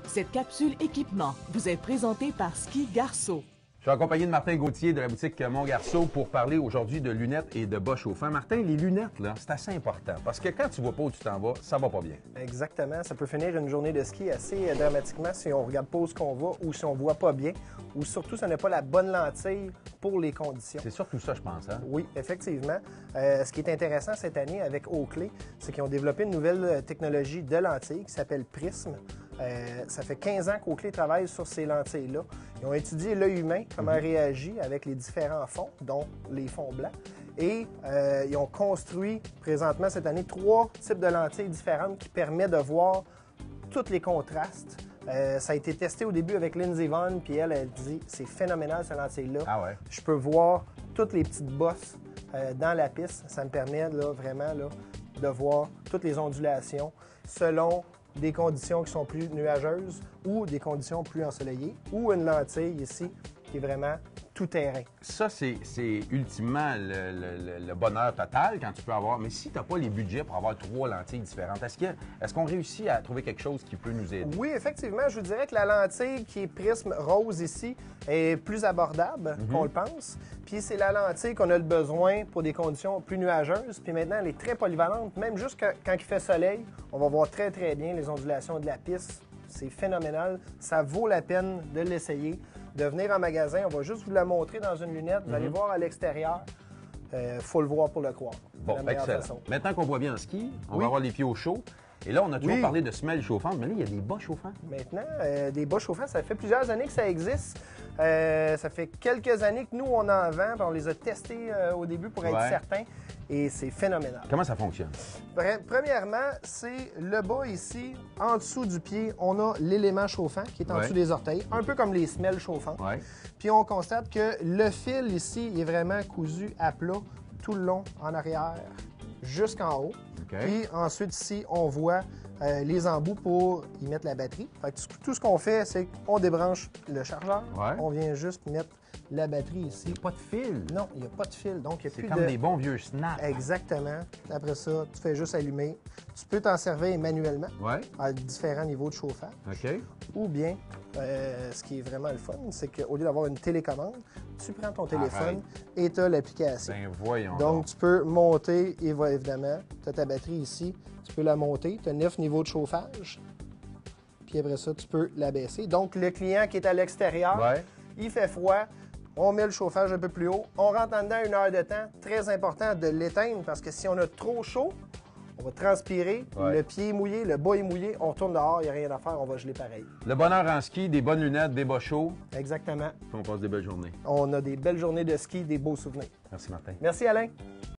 Cette capsule équipement vous est présentée par Ski Garceau. Je suis accompagné de Martin Gauthier de la boutique Montgarceau pour parler aujourd'hui de lunettes et de bas chauffants. Martin, les lunettes, là, c'est assez important parce que quand tu ne vois pas où tu t'en vas, ça va pas bien. Exactement. Ça peut finir une journée de ski assez dramatiquement si on regarde pas où ce qu'on va ou si on voit pas bien ou surtout si on n'a pas la bonne lentille pour les conditions. C'est surtout ça, je pense. Hein? Oui, effectivement. Ce qui est intéressant cette année avec Oakley, c'est qu'ils ont développé une nouvelle technologie de lentilles qui s'appelle Prism. Ça fait 15 ans qu'Oakley travaille sur ces lentilles-là. Ils ont étudié l'œil humain, comment il réagit avec les différents fonds, dont les fonds blancs. Et ils ont construit présentement cette année 3 types de lentilles différentes qui permettent de voir tous les contrastes. Ça a été testé au début avec Lindsey Vonn, puis elle dit c'est phénoménal cette lentille-là. Ah ouais. Je peux voir toutes les petites bosses dans la piste. Ça me permet là, vraiment là, de voir toutes les ondulations selon des conditions qui sont plus nuageuses ou des conditions plus ensoleillées ou une lentille ici qui est vraiment tout terrain. Ça, c'est ultimement le bonheur total quand tu peux avoir. Mais si tu n'as pas les budgets pour avoir 3 lentilles différentes, est-ce qu'on réussit à trouver quelque chose qui peut nous aider? Oui, effectivement. Je vous dirais que la lentille qui est prisme rose ici est plus abordable qu'on le pense. Puis c'est la lentille qu'on a le besoin pour des conditions plus nuageuses. Puis maintenant, elle est très polyvalente. Même juste quand il fait soleil, on va voir très, très bien les ondulations de la piste. C'est phénoménal. Ça vaut la peine de l'essayer. De venir en magasin, on va juste vous la montrer dans une lunette. Vous allez voir à l'extérieur. Faut le voir pour le croire. Bon, excellent. Façon. Maintenant qu'on voit bien en ski, on va avoir les pieds au chaud. Et là, on a toujours parlé de semelles chauffantes, mais là, il y a des bas chauffants. Maintenant, des bas chauffants, ça fait plusieurs années que ça existe. Ça fait quelques années que nous, on en vend. On les a testés au début pour être certains. Et c'est phénoménal. Comment ça fonctionne? Premièrement, c'est le bas ici. En dessous du pied, on a l'élément chauffant qui est en dessous des orteils, un peu comme les semelles chauffantes. Puis on constate que le fil ici il est vraiment cousu à plat tout le long en arrière jusqu'en haut. Puis ensuite ici, on voit les embouts pour y mettre la batterie. Fait que tout ce qu'on fait, c'est qu'on débranche le chargeur. On vient juste mettre la batterie ici. Il n'y a pas de fil. Non, il n'y a pas de fil. Donc, c'est comme des bons vieux snaps. Exactement. Après ça, tu fais juste allumer. Tu peux t'en servir manuellement à différents niveaux de chauffage. Ou bien, ce qui est vraiment le fun, c'est qu'au lieu d'avoir une télécommande, tu prends ton téléphone et tu as l'application. Ben voyons donc, tu peux monter, et évidemment, tu as ta batterie ici. Tu peux la monter. Tu as 9 niveaux de chauffage. Puis après ça, tu peux la baisser. Donc, le client qui est à l'extérieur, il fait froid. On met le chauffage un peu plus haut. On rentre en dedans 1 heure de temps. Très important de l'éteindre parce que si on a trop chaud, on va transpirer, le pied est mouillé, le bas est mouillé, on retourne dehors, il n'y a rien à faire, on va geler pareil. Le bonheur en ski, des bonnes lunettes, des bas chauds. Exactement. Puis on passe des belles journées. On a des belles journées de ski, des beaux souvenirs. Merci Martin. Merci Alain.